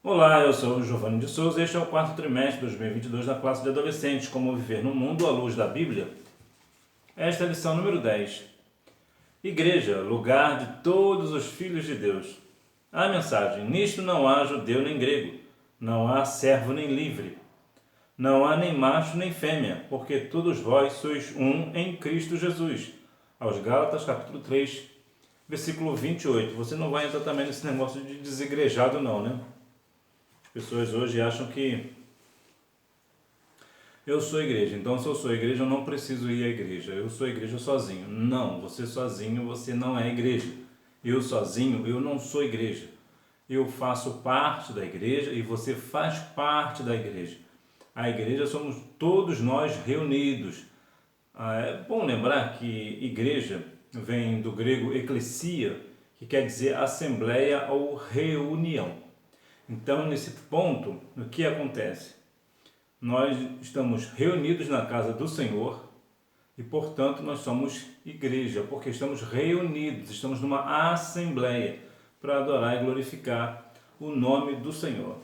Olá, eu sou o Giovanni de Souza e este é o quarto trimestre de 2022 da classe de adolescentes, Como Viver no Mundo à Luz da Bíblia. Esta é a lição número 10. Igreja, lugar de todos os filhos de Deus. A mensagem: nisto não há judeu nem grego, não há servo nem livre, não há nem macho nem fêmea, porque todos vós sois um em Cristo Jesus. Aos Gálatas, capítulo 3, versículo 28. Você não vai entrar também nesse negócio de desigrejado não, né? As pessoas hoje acham que eu sou igreja, então se eu sou igreja eu não preciso ir à igreja, eu sou igreja sozinho. Não, você sozinho você não é igreja. Eu sozinho eu não sou igreja. Eu faço parte da igreja e você faz parte da igreja. A igreja somos todos nós reunidos. É bom lembrar que igreja vem do grego ekklesia, que quer dizer assembleia ou reunião. Então, nesse ponto, o que acontece? Nós estamos reunidos na casa do Senhor e, portanto, nós somos igreja, porque estamos reunidos, estamos numa assembleia para adorar e glorificar o nome do Senhor.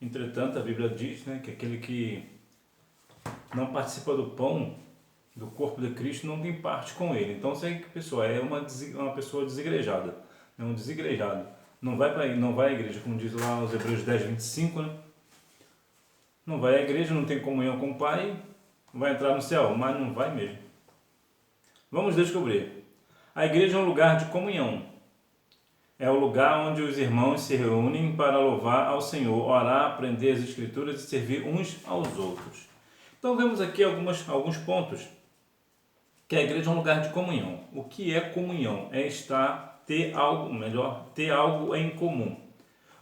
Entretanto, a Bíblia diz, né, que aquele que não participa do pão do corpo de Cristo não tem parte com ele. Então, essa pessoa é uma pessoa desigrejada, é um desigrejado. Não vai à igreja, como diz lá os Hebreus 10:25, né? Não vai à igreja, não tem comunhão com o Pai, vai entrar no céu, mas não vai mesmo. Vamos descobrir. A igreja é um lugar de comunhão. É o lugar onde os irmãos se reúnem para louvar ao Senhor, orar, aprender as Escrituras e servir uns aos outros. Então vemos aqui alguns pontos que a igreja é um lugar de comunhão. O que é comunhão? É ter algo em comum.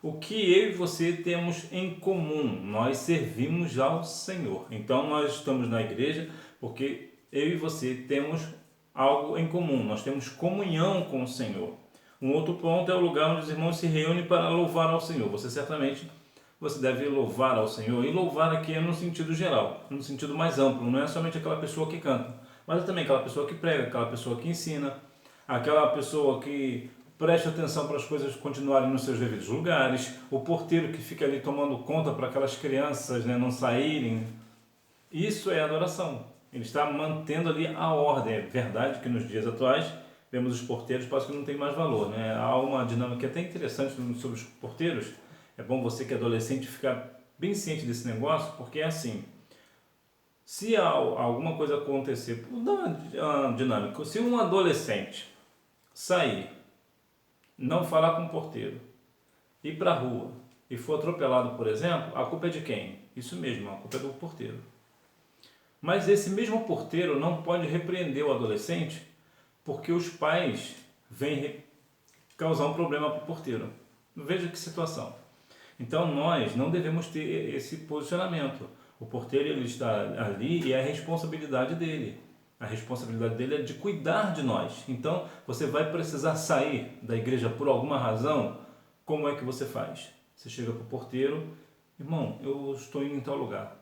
O que eu e você temos em comum? Nós servimos ao Senhor. Então nós estamos na igreja porque eu e você temos algo em comum. Nós temos comunhão com o Senhor. Um outro ponto é o lugar onde os irmãos se reúnem para louvar ao Senhor. Você deve louvar ao Senhor. E louvar aqui é no sentido geral, no sentido mais amplo. Não é somente aquela pessoa que canta, mas é também aquela pessoa que prega, aquela pessoa que ensina, aquela pessoa que preste atenção para as coisas continuarem nos seus devidos lugares, o porteiro que fica ali tomando conta para aquelas crianças, né, não saírem. Isso é adoração. Ele está mantendo ali a ordem. É verdade que nos dias atuais vemos os porteiros, parece que não tem mais valor, né? Há uma dinâmica até interessante sobre os porteiros. É bom você que é adolescente ficar bem ciente desse negócio, porque é assim: se alguma coisa acontecer, vou dar uma dinâmica. Se um adolescente sair, não falar com o porteiro, ir para a rua e for atropelado, por exemplo, a culpa é de quem? Isso mesmo, a culpa é do porteiro. Mas esse mesmo porteiro não pode repreender o adolescente porque os pais vêm causar um problema para o porteiro. Veja que situação. Então nós não devemos ter esse posicionamento. O porteiro ele está ali e é a responsabilidade dele. A responsabilidade dele é de cuidar de nós. Então você vai precisar sair da igreja por alguma razão. Como é que você faz? Você chega para o porteiro: irmão, eu estou indo em tal lugar.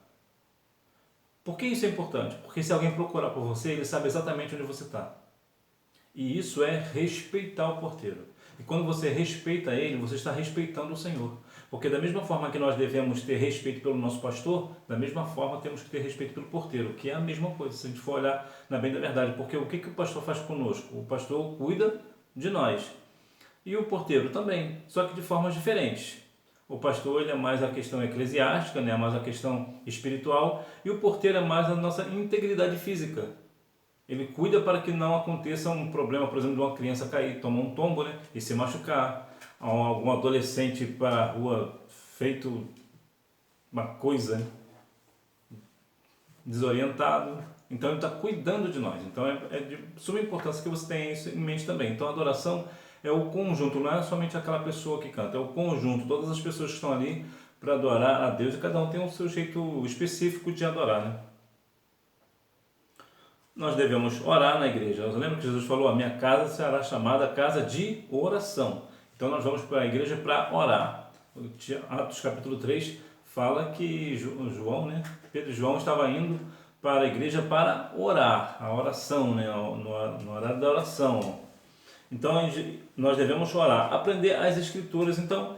Por que isso é importante? Porque se alguém procurar por você, ele sabe exatamente onde você está. E isso é respeitar o porteiro. E quando você respeita ele, você está respeitando o Senhor. Porque da mesma forma que nós devemos ter respeito pelo nosso pastor, da mesma forma temos que ter respeito pelo porteiro, que é a mesma coisa, se a gente for olhar na bem da verdade. Porque o que o pastor faz conosco? O pastor cuida de nós. E o porteiro também, só que de formas diferentes. O pastor ele é mais a questão eclesiástica, né? Mais a questão espiritual, e o porteiro é mais a nossa integridade física. Ele cuida para que não aconteça um problema, por exemplo, de uma criança cair, tomar um tombo, né, e se machucar. Algum adolescente ir para a rua feito uma coisa, né, desorientado. Então ele está cuidando de nós. Então é de suma importância que você tenha isso em mente também. Então a adoração é o conjunto, não é somente aquela pessoa que canta, é o conjunto, todas as pessoas que estão ali para adorar a Deus, e cada um tem o seu jeito específico de adorar, né? Nós devemos orar na igreja. Você lembra que Jesus falou: a minha casa será chamada casa de oração. Então nós vamos para a igreja para orar. Atos capítulo 3 fala que João, né, Pedro e João estavam indo para a igreja para orar, a oração, né, no horário da oração. Então nós devemos orar, aprender as escrituras. Então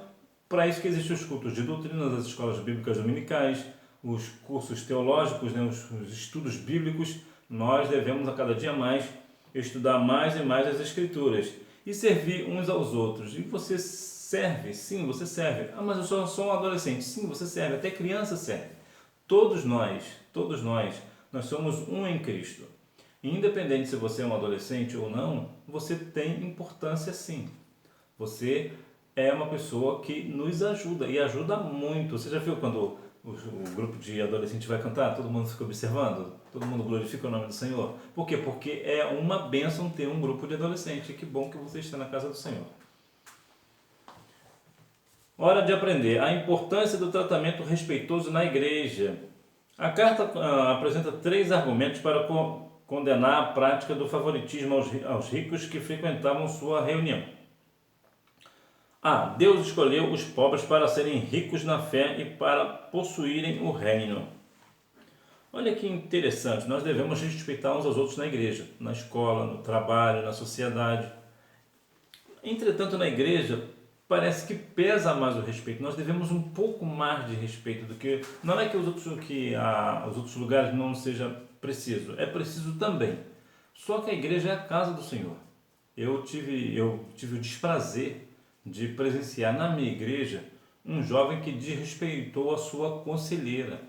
Para isso que existem os cultos de doutrina, as escolas bíblicas dominicais, os cursos teológicos, né, os estudos bíblicos. Nós devemos a cada dia mais estudar mais e mais as Escrituras e servir uns aos outros. E você serve? Sim, você serve. Ah, mas eu sou um adolescente. Sim, você serve. Até criança serve. Todos nós somos um em Cristo. E independente se você é um adolescente ou não, você tem importância sim. Você é uma pessoa que nos ajuda e ajuda muito. Você já viu quando o grupo de adolescentes vai cantar? Todo mundo fica observando? Todo mundo glorifica o nome do Senhor? Por quê? Porque é uma bênção ter um grupo de adolescentes. Que bom que você está na casa do Senhor. Hora de aprender a importância do tratamento respeitoso na igreja. A carta apresenta 3 argumentos para condenar a prática do favoritismo aos ricos que frequentavam sua reunião. A. Deus escolheu os pobres para serem ricos na fé e para possuírem o reino. Olha que interessante, nós devemos respeitar uns aos outros na igreja, na escola, no trabalho, na sociedade. Entretanto, na igreja, parece que pesa mais o respeito. Nós devemos um pouco mais de respeito do que... Não é que os outros lugares não seja preciso, é preciso também. Só que a igreja é a casa do Senhor. Eu tive o desprazer de presenciar na minha igreja um jovem que desrespeitou a sua conselheira.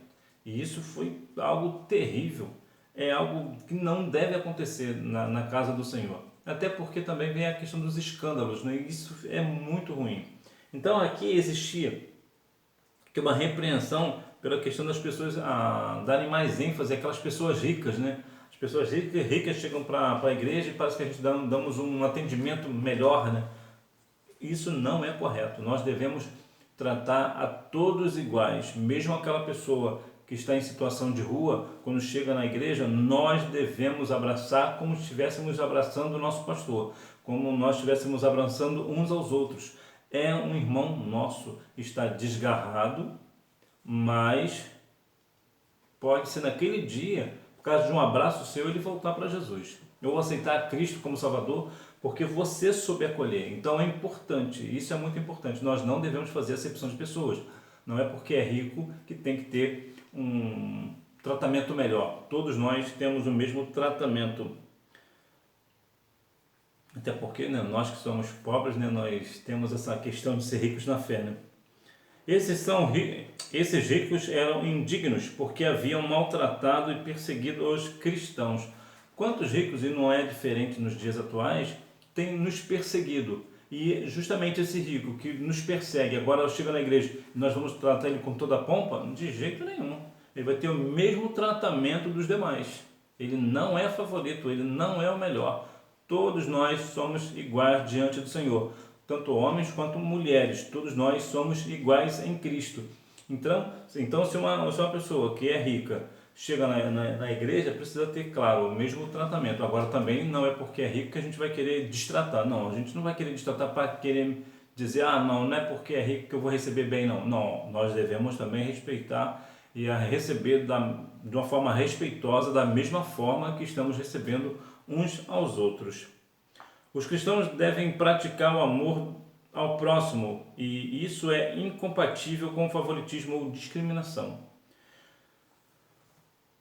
E isso foi algo terrível. É algo que não deve acontecer na casa do Senhor. Até porque também vem a questão dos escândalos, né? Isso é muito ruim. Então aqui existia uma repreensão pela questão das pessoas darem mais ênfase àquelas pessoas ricas, né? As pessoas ricas chegam para a igreja e parece que a gente damos um atendimento melhor, né? Isso não é correto. Nós devemos tratar a todos iguais, mesmo aquela pessoa que está em situação de rua, quando chega na igreja, nós devemos abraçar como se estivéssemos abraçando o nosso pastor, como nós estivéssemos abraçando uns aos outros. É um irmão nosso, está desgarrado, mas pode ser naquele dia, por causa de um abraço seu, ele voltar para Jesus. Ou aceitar Cristo como Salvador, porque você soube acolher. Então é importante, isso é muito importante. Nós não devemos fazer acepção de pessoas. Não é porque é rico que tem que ter um tratamento melhor. Todos nós temos o mesmo tratamento. Até porque, né, nós que somos pobres, né, nós temos essa questão de ser ricos na fé. Né? Esses ricos eram indignos porque haviam maltratado e perseguido os cristãos. Quantos ricos, e não é diferente nos dias atuais, têm nos perseguido? E justamente esse rico que nos persegue, agora chega na igreja e nós vamos tratar ele com toda a pompa? De jeito nenhum. Ele vai ter o mesmo tratamento dos demais. Ele não é favorito, ele não é o melhor. Todos nós somos iguais diante do Senhor. Tanto homens quanto mulheres. Todos nós somos iguais em Cristo. Então se uma pessoa que é rica chega na igreja, precisa ter, claro, o mesmo tratamento. Agora também não é porque é rico que a gente vai querer destratar. Não, a gente não vai querer destratar para querer dizer, não é porque é rico que eu vou receber bem, não. Não, nós devemos também respeitar e receber de uma forma respeitosa, da mesma forma que estamos recebendo uns aos outros. Os cristãos devem praticar o amor ao próximo e isso é incompatível com o favoritismo ou discriminação.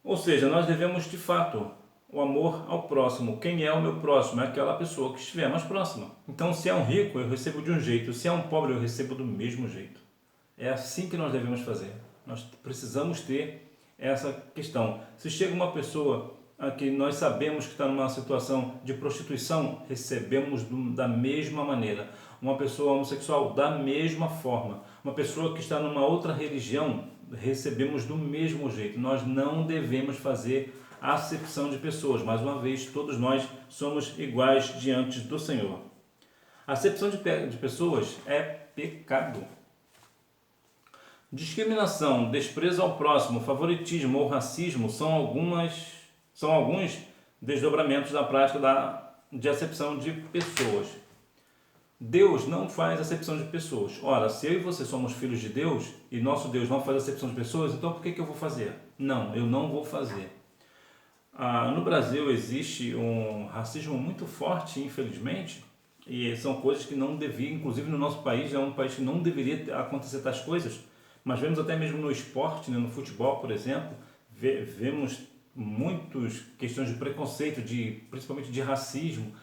Ou seja, nós devemos de fato o amor ao próximo. Quem é o meu próximo? É aquela pessoa que estiver mais próxima. Então, se é um rico, eu recebo de um jeito. Se é um pobre, eu recebo do mesmo jeito. É assim que nós devemos fazer. Nós precisamos ter essa questão. Se chega uma pessoa que nós sabemos que está numa situação de prostituição, recebemos da mesma maneira. Uma pessoa homossexual, da mesma forma. Uma pessoa que está numa outra religião, recebemos do mesmo jeito. Nós não devemos fazer acepção de pessoas. Mais uma vez, todos nós somos iguais diante do Senhor. A acepção de pessoas é pecado. Discriminação, desprezo ao próximo, favoritismo ou racismo são alguns desdobramentos da prática de acepção de pessoas. Deus não faz acepção de pessoas. Ora, se eu e você somos filhos de Deus e nosso Deus não faz acepção de pessoas, então por que eu vou fazer? Não, eu não vou fazer. No Brasil existe um racismo muito forte, infelizmente, E são coisas que não deviam, inclusive no nosso país, é um país que não deveria acontecer tais coisas. Mas vemos até mesmo no esporte, né, no futebol, por exemplo, vemos muitas questões de preconceito, principalmente de racismo,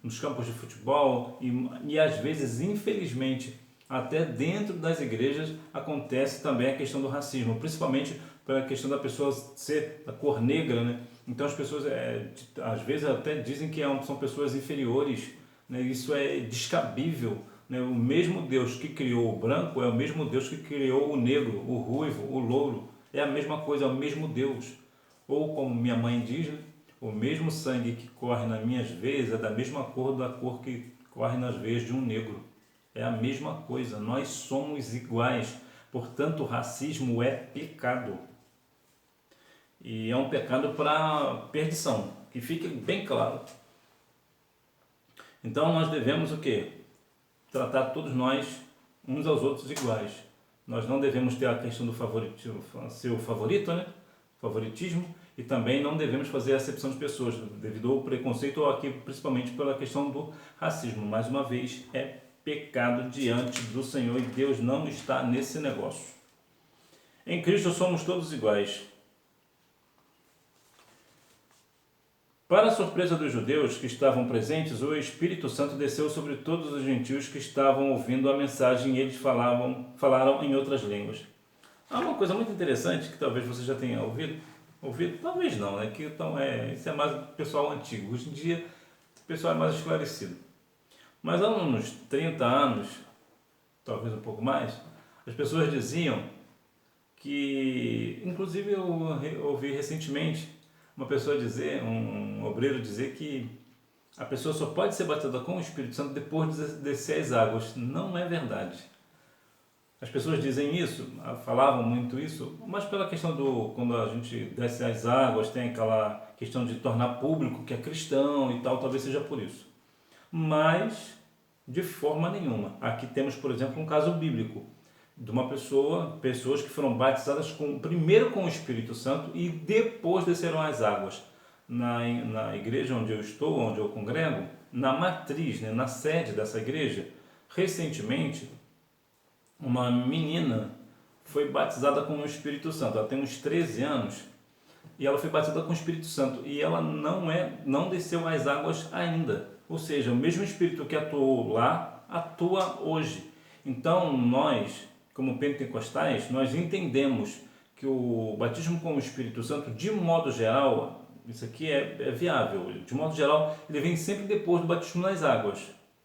nos campos de futebol e às vezes, infelizmente, até dentro das igrejas acontece também a questão do racismo, principalmente pela questão da pessoa ser da cor negra, né? Então as pessoas às vezes até dizem que são pessoas inferiores, né? Isso é descabível, né? O mesmo Deus que criou o branco é o mesmo Deus que criou o negro, o ruivo, o louro. É a mesma coisa, é o mesmo Deus. Ou como minha mãe diz, né? O mesmo sangue que corre nas minhas veias é da mesma cor da cor que corre nas veias de um negro. É a mesma coisa, nós somos iguais. Portanto, o racismo é pecado. E é um pecado para perdição, que fique bem claro. Então nós devemos o quê? Tratar todos nós uns aos outros iguais. Nós não devemos ter a questão do favoritismo, ser o favorito, né? Favoritismo, e também não devemos fazer acepção de pessoas devido ao preconceito ou aqui principalmente pela questão do racismo. Mais uma vez, é pecado diante do Senhor e Deus não está nesse negócio. Em Cristo somos todos iguais. Para a surpresa dos judeus que estavam presentes, o Espírito Santo desceu sobre todos os gentios que estavam ouvindo a mensagem e eles falaram em outras línguas. Há uma coisa muito interessante que talvez você já tenha ouvido, talvez não, né? Isso é mais o pessoal antigo. Hoje em dia o pessoal é mais esclarecido. Mas há uns 30 anos, talvez um pouco mais, as pessoas diziam que, inclusive eu ouvi recentemente uma pessoa dizer, um obreiro dizer que a pessoa só pode ser batizada com o Espírito Santo depois de descer as águas. Não é verdade. As pessoas dizem isso, falavam muito isso, mas pela questão quando a gente desce as águas, tem aquela questão de tornar público que é cristão e tal, talvez seja por isso. Mas, de forma nenhuma. Aqui temos, por exemplo, um caso bíblico de uma pessoas que foram batizadas primeiro com o Espírito Santo e depois desceram as águas. Na igreja onde eu estou, onde eu congrego, na matriz, né, na sede dessa igreja, recentemente, uma menina foi batizada com o Espírito Santo. Ela tem uns 13 anos e ela foi batizada com o Espírito Santo e ela não desceu as águas ainda. Ou seja, o mesmo Espírito que atuou lá, atua hoje. Então, nós, como pentecostais, nós entendemos que o batismo com o Espírito Santo, de modo geral, isso aqui é viável, de modo geral, ele vem sempre depois do batismo nas águas,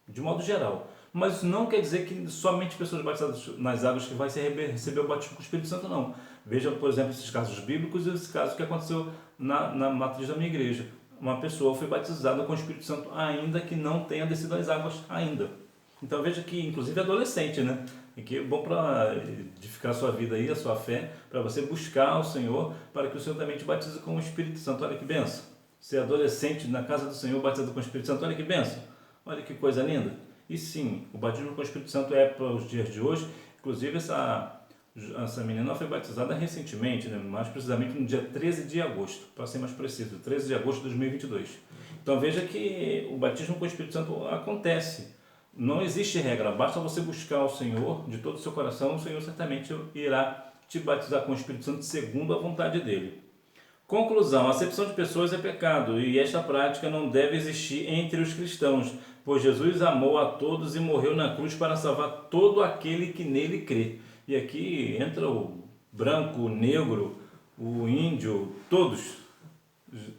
de modo geral. Mas isso não quer dizer que somente pessoas batizadas nas águas que vai receber o batismo com o Espírito Santo, não. Veja, por exemplo, esses casos bíblicos e esse caso que aconteceu na matriz da minha igreja. Uma pessoa foi batizada com o Espírito Santo ainda que não tenha descido as águas ainda. Então veja que, inclusive, adolescente, né? E que é bom para edificar a sua vida aí, a sua fé, para você buscar o Senhor, para que o Senhor também te batize com o Espírito Santo. Olha que benção. Ser adolescente na casa do Senhor, batizado com o Espírito Santo, olha que benção. Olha que coisa linda. E sim, o batismo com o Espírito Santo é para os dias de hoje. Inclusive, essa menina foi batizada recentemente, né? Mais precisamente no dia 13 de agosto, para ser mais preciso, 13 de agosto de 2022. Então veja que o batismo com o Espírito Santo acontece. Não existe regra, basta você buscar o Senhor de todo o seu coração, o Senhor certamente irá te batizar com o Espírito Santo segundo a vontade dele. Conclusão: a acepção de pessoas é pecado e esta prática não deve existir entre os cristãos, pois Jesus amou a todos e morreu na cruz para salvar todo aquele que nele crê. E aqui entra o branco, o negro, o índio, todos.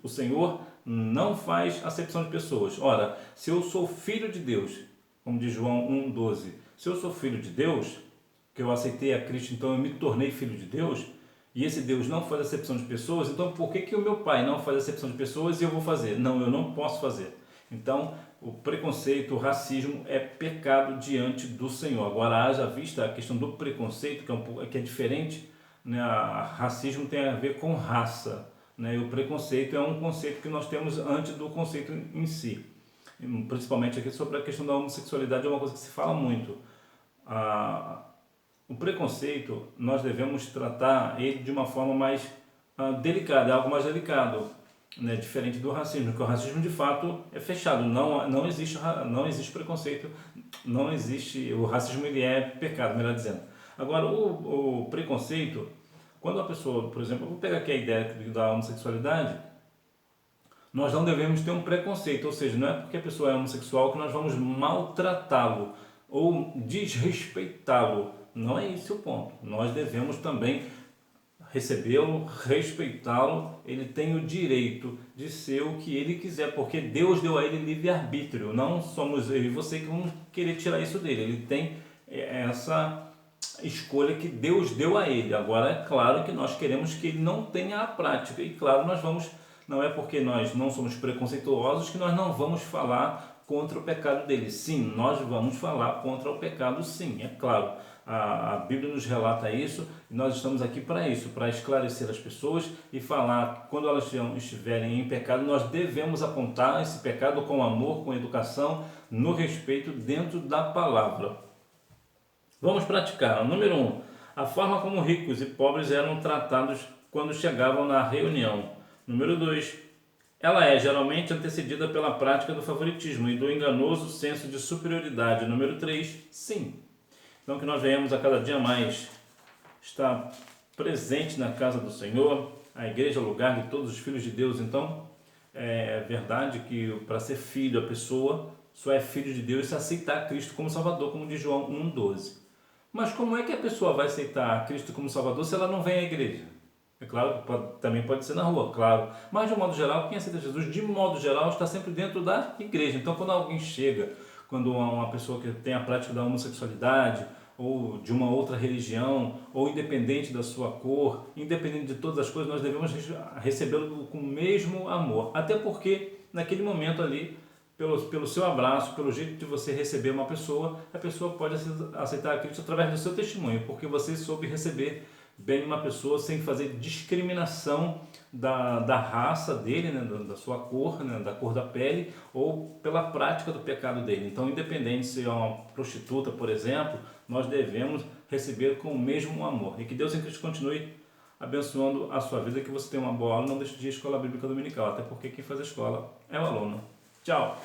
O Senhor não faz acepção de pessoas. Ora, se eu sou filho de Deus, como diz João 1,12, se eu sou filho de Deus, que eu aceitei a Cristo, então eu me tornei filho de Deus, e esse Deus não faz acepção de pessoas, então por que o meu pai não faz acepção de pessoas e eu vou fazer? Não, eu não posso fazer. Então, o preconceito, o racismo é pecado diante do Senhor. Agora, haja vista a questão do preconceito, que é diferente, né? Racismo tem a ver com raça, né? E o preconceito é um conceito que nós temos antes do conceito em si. Principalmente aqui sobre a questão da homossexualidade, é uma coisa que se fala muito. O preconceito, nós devemos tratar ele de uma forma mais delicada, é algo mais delicado. né, diferente do racismo, porque o racismo de fato é fechado, não existe preconceito, não existe, o racismo ele é pecado, melhor dizendo. Agora, o preconceito, quando a pessoa, por exemplo, eu vou pegar aqui a ideia da homossexualidade, nós não devemos ter um preconceito, ou seja, não é porque a pessoa é homossexual que nós vamos maltratá-lo ou desrespeitá-lo. Não é esse o ponto. Nós devemos também recebê-lo, respeitá-lo. Ele tem o direito de ser o que ele quiser, porque Deus deu a ele livre-arbítrio. Não somos eu e você que vamos querer tirar isso dele. Ele tem essa escolha que Deus deu a ele. Agora, é claro que nós queremos que ele não tenha a prática. E claro, nós vamos... Não é porque nós não somos preconceituosos que nós não vamos falar contra o pecado dele. Sim, nós vamos falar contra o pecado, sim, é claro. A Bíblia nos relata isso e nós estamos aqui para isso, para esclarecer as pessoas e falar que quando elas estiverem em pecado, nós devemos apontar esse pecado com amor, com educação, no respeito dentro da palavra. Vamos praticar. Número 1. A forma como ricos e pobres eram tratados quando chegavam na reunião. Número 2. Ela é geralmente antecedida pela prática do favoritismo e do enganoso senso de superioridade. Número 3. Sim. Então que nós venhamos a cada dia mais estar presente na casa do Senhor. A igreja é o lugar de todos os filhos de Deus. Então é verdade que para ser filho a pessoa só é filho de Deus se aceitar Cristo como Salvador, como diz João 1,12. Mas como é que a pessoa vai aceitar Cristo como Salvador se ela não vem à igreja? É claro que também pode ser na rua, claro. Mas de um modo geral, quem aceita Jesus, de modo geral, está sempre dentro da igreja. Então quando alguém chega, quando uma pessoa que tem a prática da homossexualidade, ou de uma outra religião, ou independente da sua cor, independente de todas as coisas, nós devemos recebê-lo com o mesmo amor. Até porque naquele momento ali, pelo seu abraço, pelo jeito de você receber uma pessoa, a pessoa pode aceitar Cristo através do seu testemunho, porque você soube receber bem uma pessoa sem fazer discriminação da raça dele, né, da sua cor, né, da cor da pele, ou pela prática do pecado dele. Então, independente se é uma prostituta, por exemplo, nós devemos receber com o mesmo amor. E que Deus em Cristo continue abençoando a sua vida, que você tenha uma boa aula. Não deixe de ir à escola bíblica dominical, até porque quem faz a escola é o aluno. Tchau!